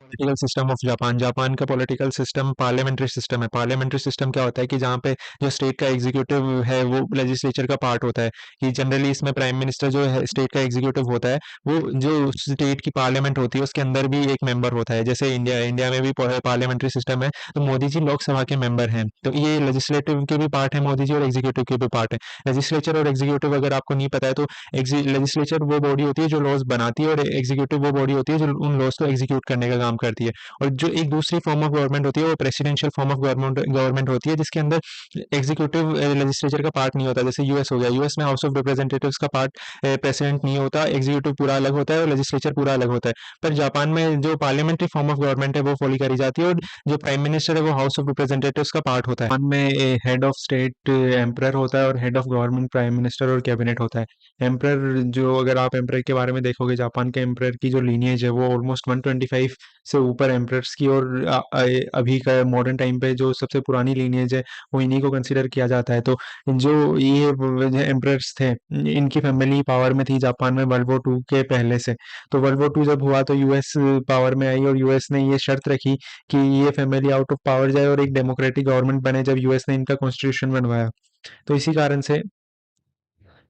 Political system of Japan. Japan का political system parliamentary system है। Parliamentary system क्या होता है कि जहाँ पे जो स्टेट का एग्जीक्यूटिव है वो लेजिस्लेचर का पार्ट होता है। कि जनरली इसमें प्राइम मिनिस्टर जो है स्टेट का एग्जीक्यूटिव होता है, वो जो स्टेट की पार्लियामेंट होती है उसके अंदर भी एक मेंबर होता है। जैसे इंडिया में भी पार्लियामेंट्री सिस्टम है, तो मोदी जी लोकसभा के मेंबर हैं, तो ये लेजिस्लेटिव के भी पार्ट है मोदी जी और एग्जीक्यूटिव के भी पार्ट है। लेजिस्लेचर और एग्जीक्यूटिव अगर आपको नहीं पता है तो लेजिस्लेचर वो बॉडी होती है जो लॉज बनाती है, और एग्जीक्यूटिव वो बॉडी होती है जो उन लॉज को एग्जीक्यूट करने का काम करती है। और जो एक दूसरी फॉर्म ऑफ गवर्नमेंट होती है वो प्रेसिडेंशियल फॉर्म ऑफ गवर्नमेंट होती है, जिसके अंदर एग्जीक्यूटिव लेजिस्लेचर का पार्ट नहीं होता। जैसे यूएस हो गया, यूएस में हाउस ऑफ रिप्रेजेंटेटिव्स का पार्ट प्रेसिडेंट नहीं होता, एग्जीक्यूटिव पूरा अलग होता है और लेजिस्लेचर पूरा अलग होता है। पर जापान में जो पार्लियामेंट्री फॉर्म ऑफ गवर्नमेंट है वो फॉलो करी जाती है, और जो प्राइम मिनिस्टर है वो हाउस ऑफ रिप्रेजेंटेटिव्स का पार्ट होता है। जापान में हेड ऑफ स्टेट एम्परर होता है और head of government prime minister और कैबिनेट होता है। एम्परर जो, अगर आप एम्परर के बारे में देखोगे, जापान के एम्परर की जो लीनिएज है वो ऑलमोस्ट 125 से ऊपर एम्परर्स की, और अभी का मॉडर्न टाइम पे जो सबसे पुरानी लीनिएज है वो इन्हीं को कंसिडर किया जाता है। तो जो ये एम्परर्स थे, इनकी फैमिली पावर में थी जापान में वर्ल्ड वॉर 2 के पहले से। तो वर्ल्ड वॉर 2 जब हुआ तो यूएस पावर में आई, और यूएस ने ये शर्त रखी कि ये फैमिली आउट ऑफ पावर जाए और एक डेमोक्रेटिक गवर्नमेंट बने, जब यूएस ने इनका कॉन्स्टिट्यूशन बनवाया। तो इसी कारण से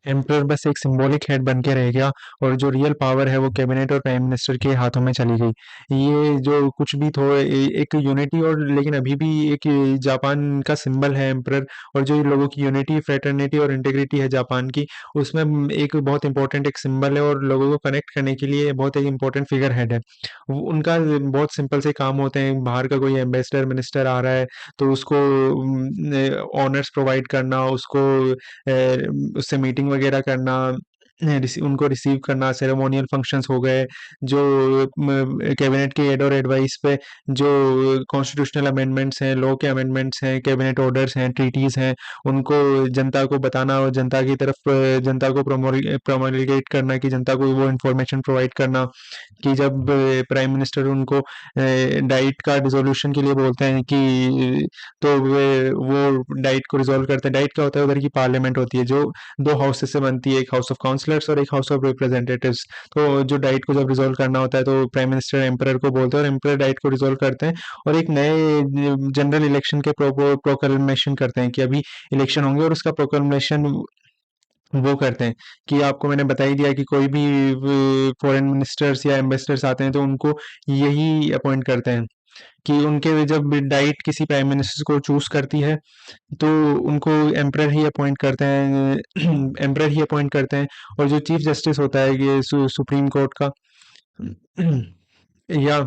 एम्परर बस एक सिंबॉलिक हेड बन के रह गया, और जो रियल पावर है वो कैबिनेट और प्राइम मिनिस्टर के हाथों में चली गई। ये जो कुछ भी थो एक यूनिटी, और लेकिन अभी भी एक जापान का सिंबल है एम्परर, और जो लोगों की यूनिटी, फ्रेटर्निटी और इंटीग्रिटी है जापान की, उसमें एक बहुत इंपॉर्टेंट एक सिंबल है, और लोगों को कनेक्ट करने के लिए बहुत एक इंपॉर्टेंट फिगर हेड है। उनका बहुत सिंपल से काम होते हैं। बाहर का कोई एम्बेसडर मिनिस्टर आ रहा है तो उसको ऑनर्स प्रोवाइड करना, उसको उससे मीटिंग वगैरह करना, उनको रिसीव करना, सेरेमोनियल फंक्शंस हो गए, जो कैबिनेट के एड और एडवाइस पे जो कॉन्स्टिट्यूशनल अमेंडमेंट्स हैं, लॉ के अमेंडमेंट्स हैं, कैबिनेट ऑर्डर्स हैं, ट्रीटीज हैं, उनको जनता को बताना, और जनता की तरफ जनता को प्रोमोलिगेट करना, कि जनता को वो इंफॉर्मेशन प्रोवाइड करना, कि जब प्राइम मिनिस्टर उनको डाइट का डिसोल्यूशन के लिए बोलते हैं कि तो वो डाइट को रिजॉल्व करते हैं। डाइट क्या होता है? उधर की पार्लियामेंट होती है जो दो हाउसेस से बनती है, एक हाउस ऑफ काउंसलर्स और एक हाउस ऑफ रिप्रेजेंटेटिव्स। तो जो डाइट को जब रिजॉल्व करना होता है तो प्राइम मिनिस्टर एम्परर को बोलते हैं, और एम्परर डाइट को रिजॉल्व करते हैं, और एक नए जनरल इलेक्शन के प्रोक्लेमेशन करते हैं कि अभी इलेक्शन होंगे, और उसका प्रोक्लेमेशन वो करते हैं। कि आपको मैंने बता ही दिया कि कोई भी फॉरेन मिनिस्टर्स या एम्बेसडर्स आते हैं तो उनको यही अपॉइंट करते हैं, कि उनके जब डाइट किसी प्राइम मिनिस्टर को चूज करती है तो उनको एम्परर ही अपॉइंट करते हैं, एम्परर ही अपॉइंट करते हैं। और जो चीफ जस्टिस होता है ये सुप्रीम कोर्ट का, या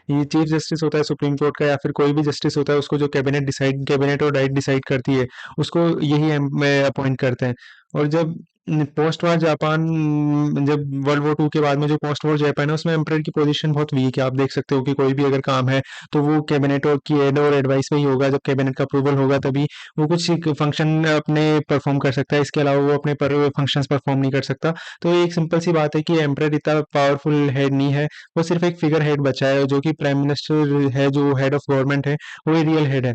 ये चीफ जस्टिस होता है सुप्रीम कोर्ट का, या फिर कोई भी जस्टिस होता है, उसको जो कैबिनेट और डाइट डिसाइड करती है, उसको यही अपॉइंट करते हैं। और जब पोस्ट वार जापान, जब वर्ल्ड वॉर 2 के बाद में जो पोस्ट वॉर जापान है उसमें एम्परर की पोजीशन बहुत वीक है। आप देख सकते हो कि कोई भी अगर काम है तो वो कैबिनेट और की एड और एडवाइस में ही होगा, जब कैबिनेट का अप्रूवल होगा तभी वो कुछ फंक्शन अपने परफॉर्म कर सकता है, इसके अलावा वो अपने फंक्शंस परफॉर्म नहीं कर सकता। तो ये एक सिंपल सी बात है कि एम्परर इतना पावरफुल हेड नहीं है, वो सिर्फ एक फिगर हेड बचा है, जो कि प्राइम मिनिस्टर है, जो हेड ऑफ गवर्नमेंट है, वो ही रियल हेड है।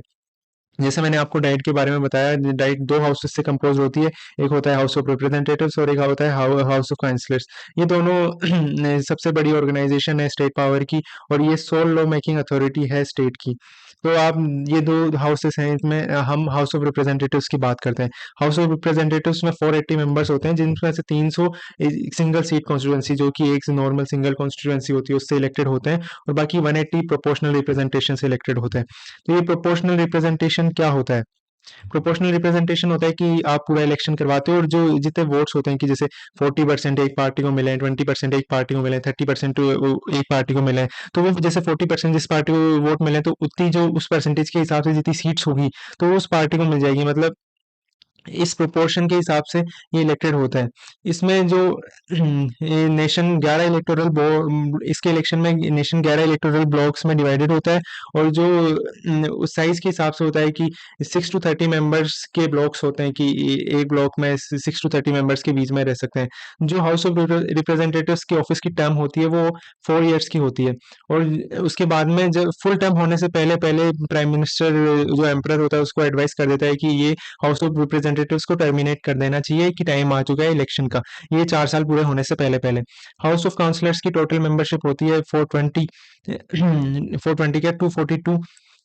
जैसे मैंने आपको डाइट के बारे में बताया, डाइट दो हाउसेस से कंपोज होती है, एक होता है हाउस ऑफ रिप्रेजेंटेटिव्स और एक होता है हाउस ऑफ काउंसलर्स। ये दोनों सबसे बड़ी ऑर्गेनाइजेशन है स्टेट पावर की, और ये सोल लॉ मेकिंग अथॉरिटी है स्टेट की। तो आप, ये दो हाउसेस हैं, इसमें हम हाउस ऑफ रिप्रेजेंटेटिव्स की बात करते हैं। हाउस ऑफ रिप्रेजेंटेटिव्स में 480 मेंबर्स होते हैं, जिनमें से 300 सिंगल सीट कॉन्स्टिट्यूंसी, जो कि एक नॉर्मल सिंगल कॉन्स्टिट्यूंसी होती है, उससे इलेक्टेड होते हैं, और बाकी 180 प्रोपोर्शनल रिप्रेजेंटेशन से इलेक्टेड होते हैं। तो ये प्रोपोर्शनल रिप्रेजेंटेशन क्या होता है? प्रोपोर्शनल रिप्रेजेंटेशन होता है कि आप पूरा इलेक्शन करवाते हो, और जो जितने वोट्स होते हैं, कि जैसे 40% एक पार्टी को मिले, 20% एक पार्टी को मिले, 30% एक पार्टी को मिले, तो वो जैसे 40% जिस पार्टी को वोट मिले तो उतनी जो उस परसेंटेज के हिसाब से जितनी सीट्स होगी तो वो उस पार्टी को मिल जाएगी। मतलब इस प्रोपोर्शन के हिसाब से ये इलेक्टेड होता है। इसमें जो ये नेशन 11 इसके इलेक्शन में नेशन 11 इलेक्टोरल ब्लॉक्स में डिवाइडेड होता है, और जो उस साइज के हिसाब से होता है कि 6 to 30 मेंबर्स के ब्लॉक्स होते हैं, कि एक ब्लॉक में 6 to 30 मेंबर्स के बीच में रह सकते हैं। जो हाउस ऑफ रिप्रेजेंटेटिव्स की ऑफिस की टर्म होती है वो 4 ईयर्स की होती है, और उसके बाद में जब फुल टर्म होने से पहले पहले प्राइम मिनिस्टर जो एम्परर होता है उसको एडवाइस कर देता है कि ये हाउस ऑफ रिप्रेजेंटेटिव रिप्रेजेंटेटिव्स को टर्मिनेट कर देना चाहिए कि टाइम आ चुका है इलेक्शन का, ये 4 साल पूरे होने से पहले पहले। हाउस ऑफ काउंसलर्स की टोटल मेंबरशिप होती है 420 420 क्या 242,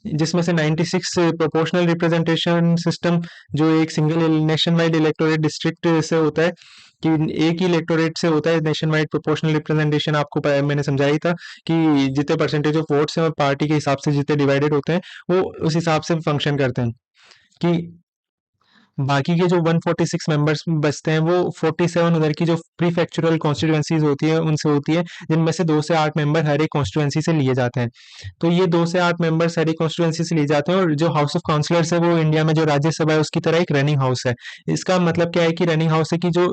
जिसमें से 96 प्रोपोर्शनल रिप्रेजेंटेशन सिस्टम जो एक single nation wide electorate district से होता है, कि एक ही इलेक्टोरेट से होता है नेशन वाइड प्रोपोर्शनल रिप्रेजेंटेशन। आपको मैंने समझाया ही था कि जितने परसेंटेज ऑफ वोट्स हैं पार्टी के हिसाब से जितने डिवाइडेड होते हैं वो उस हिसाब से फंक्शन करते हैं। कि बाकी के जो 146 मेंबर्स बचते हैं वो 47 उधर की जो प्रीफेक्चुरल कॉन्स्टिट्यूएंसीज होती है उनसे होती है, जिनमें से 2 से 8 मेंबर हर एक कॉन्स्टिट्यूएंसी से लिए जाते हैं। तो ये 2 से 8 मेंबर्स हर एक कॉन्स्टिट्यूएंसी से लिए जाते हैं, और जो हाउस ऑफ काउंसलर्स है वो इंडिया में जो राज्यसभा है उसकी तरह एक रनिंग हाउस है। इसका मतलब क्या है कि रनिंग हाउस है कि जो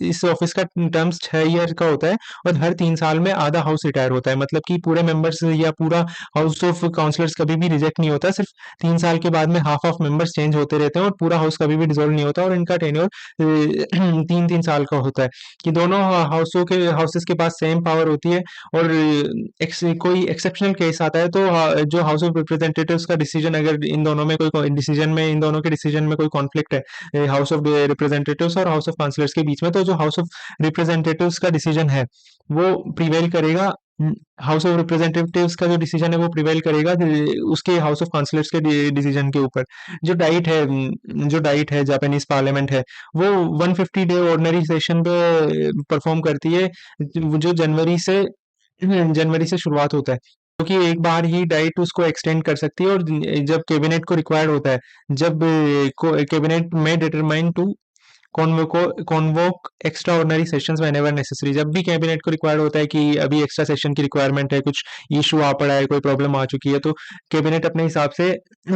इस ऑफिस का टर्म्स 6 ईयर का होता है, और हर 3 साल में आधा हाउस रिटायर होता है। मतलब कि पूरे मेंबर्स या पूरा हाउस ऑफ काउंसलर्स कभी भी रिजेक्ट नहीं होता, सिर्फ 3 साल के बाद में हाफ ऑफ मेंबर्स चेंज होते रहते हैं, और पूरा हाउस कभी भी डिसॉल्व नहीं होता, और इनका टेन्योर 3-3 साल का होता है। कि दोनों हाउसेस के पास सेम पावर होती है, और कोई एक्सेप्शनल केस आता है तो जो हाउस ऑफ रिप्रेजेंटेटिव्स का डिसीजन, अगर इन दोनों के डिसीजन में कोई कॉन्फ्लिक्ट है हाउस ऑफ रिप्रेजेंटेटिव्स और हाउस ऑफ काउंसलर्स के बीच में, तो जो हाउस ऑफ रिप्रेजेंटेटिव्स का डिसीजन है वो प्रिवेल करेगा। हाउस ऑफ रिप्रेजेंटेटिव्स का जो डिसीजन है वो प्रिवेल करेगा उसके हाउस ऑफ काउंसलर्स के डिसीजन के ऊपर। जो डाइट है जापानीज पार्लियामेंट है, वो 150 डे ऑर्डिनरी सेशन पे परफॉर्म करती है, जो जनवरी से शुरुआत होता है, क्योंकि एक बार ही डाइट उसको एक्सटेंड कर सकती है, और जब कैबिनेट को रिक्वायर्ड होता है, जब कैबिनेट में determine to convoke extraordinary sessions whenever necessary. जब भी कैबिनेट को रिक्वायर्ड होता है कि अभी एक्स्ट्रा सेशन की रिक्वायरमेंट है, कुछ इशू आ पड़ा है, कोई प्रॉब्लम आ चुकी है, तो कैबिनेट अपने हिसाब से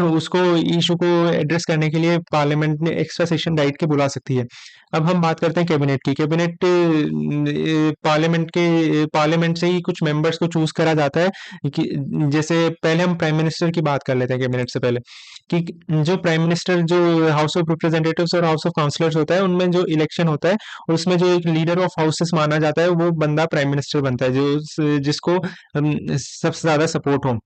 उसको इशू को एड्रेस करने के लिए पार्लियामेंट ने एक्स्ट्रा सेशन डाइट के बुला सकती है। अब हम बात करते हैं कैबिनेट की। कैबिनेट पार्लियामेंट से ही कुछ मेंबर्स को चूज करा जाता है, कि जैसे पहले हम प्राइम मिनिस्टर की बात कर लेते हैं कैबिनेट से पहले। कि जो प्राइम मिनिस्टर जो हाउस ऑफ रिप्रेजेंटेटिव्स और हाउस ऑफ काउंसलर्स होता है उनमें जो इलेक्शन होता है, उसमें जो एक लीडर ऑफ हाउसेस माना जाता है वो बंदा प्राइम मिनिस्टर बनता है, जिसको सबसे ज्यादा सपोर्ट हो।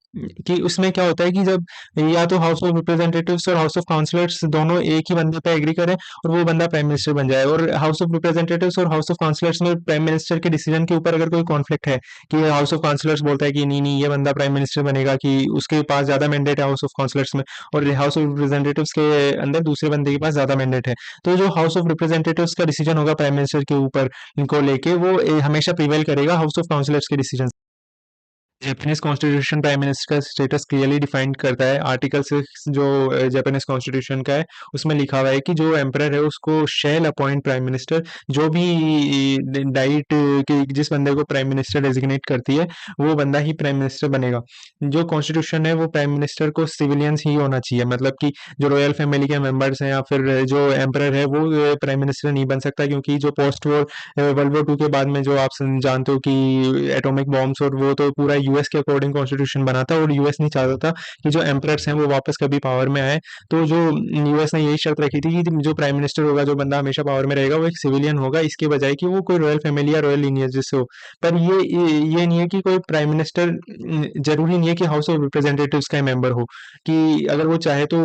कि उसमें क्या होता है कि जब या तो हाउस ऑफ रिप्रेजेंटेटिव्स और हाउस ऑफ काउंसलर्स दोनों एक ही बंदे पे एग्री करें और वो बंदा प्राइम मिनिस्टर बन जाए, और हाउस ऑफ रिप्रेजेंटेटिव्स और हाउस ऑफ काउंसलर्स में प्राइम मिनिस्टर के डिसीजन के ऊपर अगर कोई कॉन्फ्लिक्ट है, कि हाउस ऑफ काउंसलर्स बोलता है कि नहीं नहीं ये बंदा प्राइम मिनिस्टर बनेगा, कि उसके पास ज्यादा मैंडेट है हाउस ऑफ काउंसलर्स में, और हाउस ऑफ रिप्रेजेंटेटिव्स के अंदर दूसरे बंदे के पास ज्यादा मैंडेट है, तो जो हाउस ऑफ रिप्रेजेंटेटिव्स का डिसीजन होगा प्राइम मिनिस्टर के ऊपर इनको लेके, वो हमेशा प्रिवेल करेगा हाउस ऑफ काउंसलर्स के decision. Japanese constitution prime minister का स्टेटस क्लियरली डिफाइंड करता है। आर्टिकल 6 जो जापानीज कॉन्स्टिट्यूशन का है उसमें लिखा हुआ है कि जो एम्परर है उसको शैल अपॉइंट प्राइम मिनिस्टर। जो भी डाइट की जिस बंदे को प्राइम मिनिस्टर डेजिग्नेट करती है वो बंदा ही प्राइम मिनिस्टर बनेगा। जो कॉन्स्टिट्यूशन है वो प्राइम मिनिस्टर को सिविलियंस ही होना चाहिए, मतलब कि जो रॉयल फैमिली के मेंबर्स हैं या फिर जो एम्परर है वो प्राइम मिनिस्टर नहीं बन सकता, क्योंकि जो पोस्ट वॉर वर्ल्ड वॉर 2 के बाद में जो आप जानते हो कि एटॉमिक बॉम्ब्स और वो तो पूरा यूएस के अकॉर्डिंग कॉन्स्टिट्यूशन बना था, और यूएस नहीं चाहता था कि जो एम्परर्स हैं वो वापस कभी पावर में आए। तो जो यूएस ने यही शर्त रखी थी कि जो प्राइम मिनिस्टर होगा, जो बंदा हमेशा पावर में रहेगा, वो एक सिविलियन होगा, इसके बजाय कि वो कोई रॉयल फैमिली या रॉयल लीनियज से हो। पर ये नहीं है कि कोई प्राइम मिनिस्टर जरूरी नहीं है कि हाउस ऑफ रिप्रेजेंटेटिव्स का मेंबर हो, कि अगर वो चाहे तो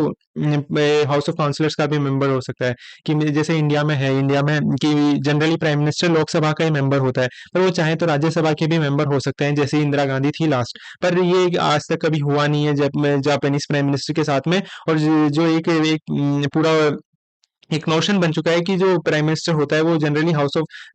हाउस ऑफ काउंसलर्स का भी मेंबर हो सकता है। कि जैसे इंडिया में कि जनरली प्राइम मिनिस्टर लोकसभा का ही मेंबर होता है, पर वो चाहे तो राज्यसभा के भी मेंबर हो सकते हैं, जैसे इंदिरा गांधी थी लास्ट। पर ये आज तक कभी हुआ नहीं है जब जापानीज प्राइम मिनिस्टर के साथ में। और जो पूरा एक नोशन बन चुका है कि जो प्राइम मिनिस्टर होता है वो जनरली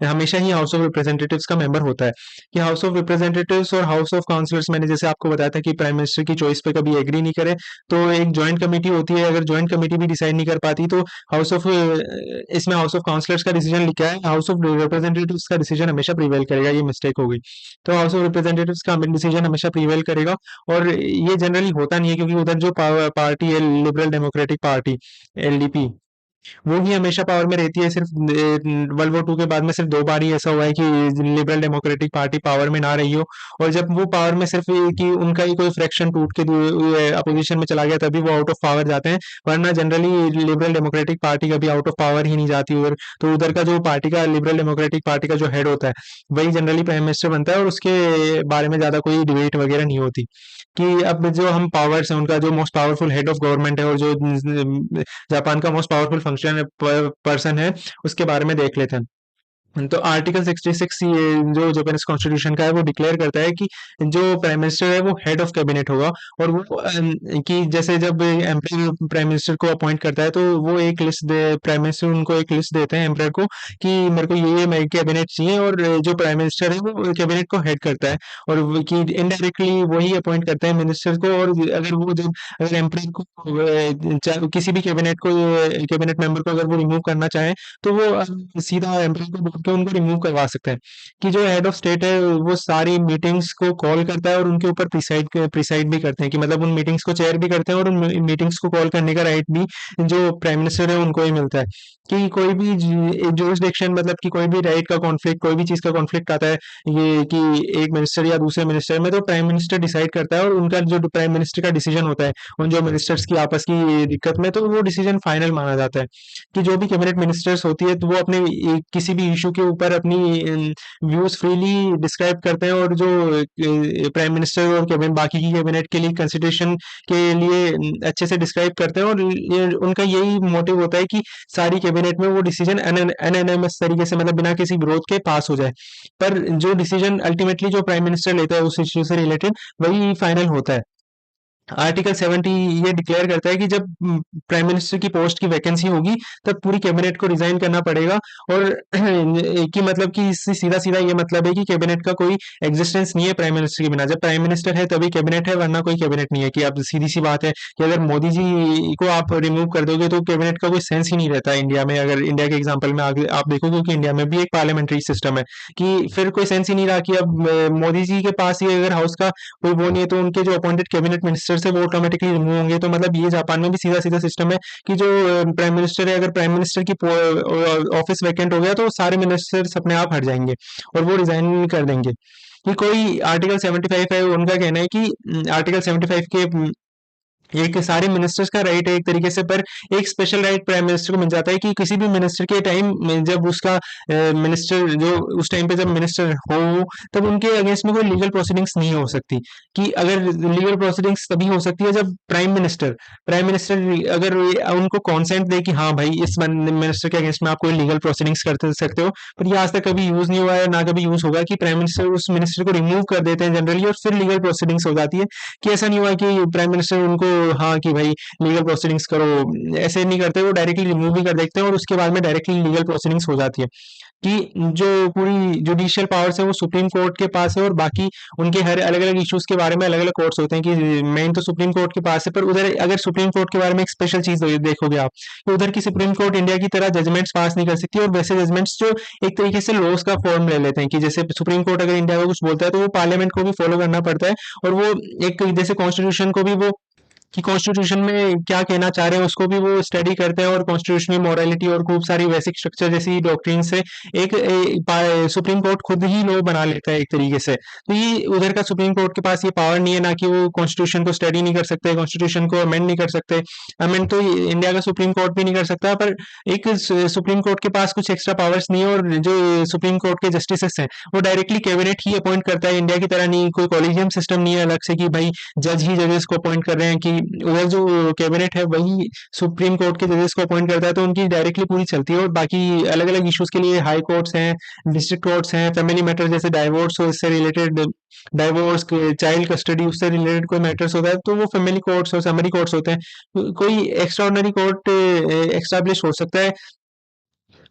हमेशा ही हाउस ऑफ रिप्रेजेंटेटिव्स का मेंबर होता है। कि हाउस ऑफ रिप्रेजेंटेटिव्स और हाउस ऑफ काउंसलर्स, मैंने जैसे आपको बताया था कि प्राइम मिनिस्टर की चॉइस पे कभी एग्री नहीं करे तो एक जॉइंट कमेटी होती है। अगर जॉइंट कमेटी भी डिसाइड नहीं कर पाती तो इसमें हाउस ऑफ काउंसलर्स का डिसीजन लिखा है, हाउस ऑफ रिप्रेजेंटेटिव्स का डिसीजन हमेशा प्रिवेल करेगा। ये मिस्टेक हो गई, तो हाउस ऑफ रिप्रेजेंटेटिव्स का डिसीजन हमेशा प्रिवेल करेगा। और ये जनरली होता नहीं है, क्योंकि उधर जो पार्टी है लिबरल डेमोक्रेटिक पार्टी, एलडीपी, वो ही हमेशा पावर में रहती है। सिर्फ वर्ल्ड वॉर 2 के बाद में सिर्फ 2 बार ही ऐसा हुआ है कि लिबरल डेमोक्रेटिक पार्टी पावर में ना रही हो, और जब वो पावर में सिर्फ ये कि उनका ही कोई फ्रैक्शन टूट के अपोजिशन में चला गया तभी वो आउट ऑफ पावर जाते हैं, वरना जनरली लिबरल डेमोक्रेटिक पार्टी कभी आउट ऑफ पावर ही नहीं जाती उधर। तो उधर का जो पार्टी का लिबरल डेमोक्रेटिक पार्टी का जो हेड होता है वही जनरली प्राइम मिनिस्टर बनता है, और उसके बारे में ज्यादा कोई डिबेट वगैरह नहीं होती। कि अब जो हम पावर्स हैं, उनका जो most powerful head of government है और जो जापान का मोस्ट पावरफुल फंक्शन पर्सन है उसके बारे में देख लेते हैं। तो आर्टिकल 66 ये जो जापानीज कॉन्स्टिट्यूशन का है वो डिक्लेयर करता है कि जो प्राइम मिनिस्टर है वो हेड ऑफ कैबिनेट होगा। और वो कि जैसे जब एम्परर प्राइम मिनिस्टर को अपॉइंट करता है तो वो एक लिस्ट दे प्राइम मिनिस्टर उनको एक लिस्ट देते हैं एम्परर को कि मेरे को ये मैं कैबिनेट चाहिए, और जो प्राइम मिनिस्टर है वो कैबिनेट को हेड करता है और कि इनडायरेक्टली वही अपॉइंट करते हैं मिनिस्टर को। और अगर वो जब अगर एम्परर को किसी भी कैबिनेट मेंबर को अगर वो रिमूव करना चाहे तो वो सीधा एम्परर को बोल के उनको रिमूव करवा सकते हैं। कि जो हेड ऑफ स्टेट है वो सारी मीटिंग्स को कॉल करता है और उनके ऊपर प्रिसाइड भी करते हैं, कि मतलब उन मीटिंग्स को चेयर भी करते हैं और उन मीटिंग्स को कॉल करने का राइट भी जो प्राइम मिनिस्टर है उनको ही मिलता है। कि कोई भी जुरिस्डिक्शन मतलब कि कोई भी राइट का कॉन्फ्लिक्ट, कोई भी चीज का कॉन्फ्लिक्ट आता है ये कि एक मिनिस्टर या दूसरे मिनिस्टर में, तो प्राइम मिनिस्टर डिसाइड करता है और उनका जो प्राइम मिनिस्टर का डिसीजन होता है उन जो मिनिस्टर्स की आपस की दिक्कत में, तो वो डिसीजन फाइनल माना जाता है। कि जो भी कैबिनेट मिनिस्टर्स होती है तो वो अपने किसी भी इशू के ऊपर अपनी व्यूज फ्रीली डिस्क्राइब करते हैं, और जो प्राइम मिनिस्टर और कैबिनेट बाकी की कैबिनेट के लिए कंसिडरेशन के लिए अच्छे से डिस्क्राइब करते हैं। और उनका यही मोटिव होता है कि सारी कैबिनेट में वो डिसीजन एनएनएमएस तरीके से मतलब बिना किसी विरोध के पास हो जाए। पर जो डिसीजन अल्टीमेटली जो प्राइम मिनिस्टर लेता है उस इश्यू से रिलेटेड वही फाइनल होता है। आर्टिकल 70 ये डिक्लेयर करता है कि जब प्राइम मिनिस्टर की पोस्ट की वैकेंसी होगी तब पूरी कैबिनेट को रिजाइन करना पड़ेगा। और कि मतलब कि इससे सीधा सीधा ये मतलब है कि कैबिनेट का कोई एग्जिस्टेंस नहीं है प्राइम मिनिस्टर के बिना। जब प्राइम मिनिस्टर है तभी कैबिनेट है, वरना कोई कैबिनेट नहीं है। कि अब सीधी सी बात है कि अगर मोदी जी को आप रिमूव कर दोगे तो कैबिनेट का कोई सेंस ही नहीं रहता इंडिया में। अगर इंडिया के एग्जाम्पल में आगे आप देखोगे कि इंडिया में भी एक पार्लियामेंट्री सिस्टम है, कि फिर कोई सेंस ही नहीं रहा कि अब मोदी जी के पास ही अगर हाउस का कोई वो नहीं है तो उनके जो अपॉइंटेड कैबिनेट मिनिस्टर है वो ऑटोमेटिकली रिमूव होंगे। तो मतलब ये जापान में भी सीधा सीधा सिस्टम है कि जो प्राइम मिनिस्टर है, अगर प्राइम मिनिस्टर की ऑफिस वैकेंट हो गया तो सारे मिनिस्टर्स अपने आप हट जाएंगे और वो रिजाइन कर देंगे। कि कोई आर्टिकल 75 है उनका कहना है कि आर्टिकल 75 के एक सारे मिनिस्टर्स का राइट है एक तरीके से, पर एक स्पेशल राइट प्राइम मिनिस्टर को मिल जाता है कि किसी भी मिनिस्टर के टाइम में जब उसका मिनिस्टर जो उस टाइम पे जब मिनिस्टर हो तब उनके अगेंस्ट में कोई लीगल प्रोसीडिंग्स नहीं हो सकती। कि अगर लीगल प्रोसीडिंग्स तभी हो सकती है जब प्राइम मिनिस्टर अगर उनको कॉन्सेंट दे कि हाँ भाई इस मिनिस्टर के अगेंस्ट में आप कोई लीगल प्रोसीडिंग्स कर सकते हो। पर ये आज तक कभी यूज नहीं हुआ है ना कभी यूज होगा कि प्राइम मिनिस्टर उस मिनिस्टर को रिमूव कर देते हैं जनरली और फिर लीगल प्रोसीडिंग्स हो जाती है। कि ऐसा नहीं हुआ कि प्राइम मिनिस्टर उनको हाँ कि भाई लीगल प्रोसीडिंग्स करो, ऐसे नहीं करते, वो डायरेक्टली रिमूव भी कर देते हैं और उसके बाद में डायरेक्टली लीगल प्रोसीडिंग्स हो जाती है। कि जो पूरी जुडिशियल पावर्स है वो सुप्रीम कोर्ट के पास है, और बाकी उनके हर अलग अलग इश्यूज के बारे में अलग अलग कोर्ट्स होते हैं। कि मेन तो सुप्रीम कोर्ट के पास है, पर उधर अगर सुप्रीम कोर्ट के बारे में एक स्पेशल चीज देखोगे आप तो उधर की सुप्रीम कोर्ट इंडिया की तरह जजमेंट्स पास नहीं कर सकती, और वैसे जजमेंट्स जो एक तरीके से लॉस का फॉर्म ले लेते हैं। कि जैसे सुप्रीम कोर्ट अगर इंडिया को कुछ बोलता है तो वो पार्लियामेंट को भी फॉलो करना पड़ता है, और वो एक जैसे कॉन्स्टिट्यूशन को भी वो कि कॉन्स्टिट्यूशन में क्या कहना चाह रहे हैं उसको भी वो स्टडी करते हैं, और कॉन्स्टिट्यूशनल मोरालिटी और खूब सारी बेसिक स्ट्रक्चर जैसी डॉक्ट्रिन से सुप्रीम कोर्ट खुद ही लॉ बना लेता है एक तरीके से। तो ये उधर का सुप्रीम कोर्ट के पास ये पावर नहीं है, ना कि वो कॉन्स्टिट्यूशन को स्टडी नहीं कर सकते, कॉन्स्टिट्यूशन को अमेंड नहीं कर सकते। अमेंड तो इंडिया का सुप्रीम कोर्ट भी नहीं कर सकता, पर एक सुप्रीम कोर्ट के पास कुछ एक्स्ट्रा पावर्स नहीं है। और जो सुप्रीम कोर्ट के जस्टिसेस हैं वो डायरेक्टली कैबिनेट ही अपॉइंट करता है, इंडिया की तरह नहीं, कोई कॉलेजियम सिस्टम नहीं है अलग से कि भाई जज ही जजेस को अपॉइंट कर रहे हैं। कि उधर जो कैबिनेट है वही सुप्रीम कोर्ट के जजेस को अपॉइंट करता है, तो उनकी डायरेक्टली पूरी चलती है। और बाकी अलग अलग इश्यूज के लिए हाई कोर्ट्स हैं, डिस्ट्रिक्ट कोर्ट्स हैं, फैमिली मैटर जैसे डाइवोर्स हो इससे रिलेटेड, डाइवोर्स चाइल्ड कस्टडी उससे रिलेटेड कोई मैटर्स होता है तो वो फैमिली कोर्ट्स और समरी कोर्ट्स होते हैं। कोई एक्स्ट्रा ऑर्डिनरी कोर्ट एक्स्टैब्लिश हो सकता है,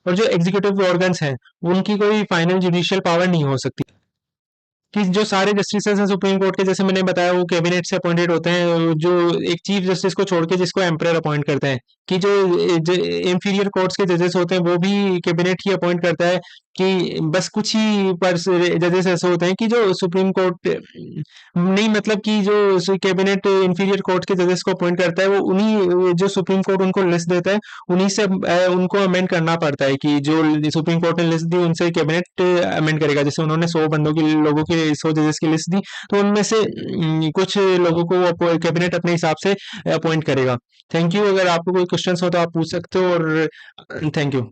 और जो एग्जीक्यूटिव ऑर्गन्स हैं उनकी कोई फाइनल जुडिशियल पावर नहीं हो सकती। कि जो सारे जस्टिसेस हैं सुप्रीम कोर्ट के जैसे मैंने बताया वो कैबिनेट से अपॉइंटेड होते हैं, जो एक चीफ जस्टिस को छोड़ के जिसको एम्परर अपॉइंट करते हैं। कि जो इंफीरियर कोर्ट्स के जजेस होते हैं वो भी कैबिनेट ही अपॉइंट करता है। कि बस कुछ ही पर जजेस ऐसे होते हैं कि जो सुप्रीम कोर्ट नहीं, मतलब कि जो कैबिनेट इंफीरियर कोर्ट के जजेस को अपॉइंट करता है वो उन्हीं जो सुप्रीम कोर्ट उनको लिस्ट देता है उन्हीं से उनको अमेंड करना पड़ता है। कि जो सुप्रीम कोर्ट ने लिस्ट दी उनसे कैबिनेट अमेंड करेगा। जैसे उन्होंने 100 बंदों की लोगों की 100 जजेस की लिस्ट दी तो उनमें से कुछ लोगों को कैबिनेट अपने हिसाब से अपॉइंट करेगा। Thank you. अगर आपको कोई क्वेश्चन हो तो आप पूछ सकते हो, और थैंक यू।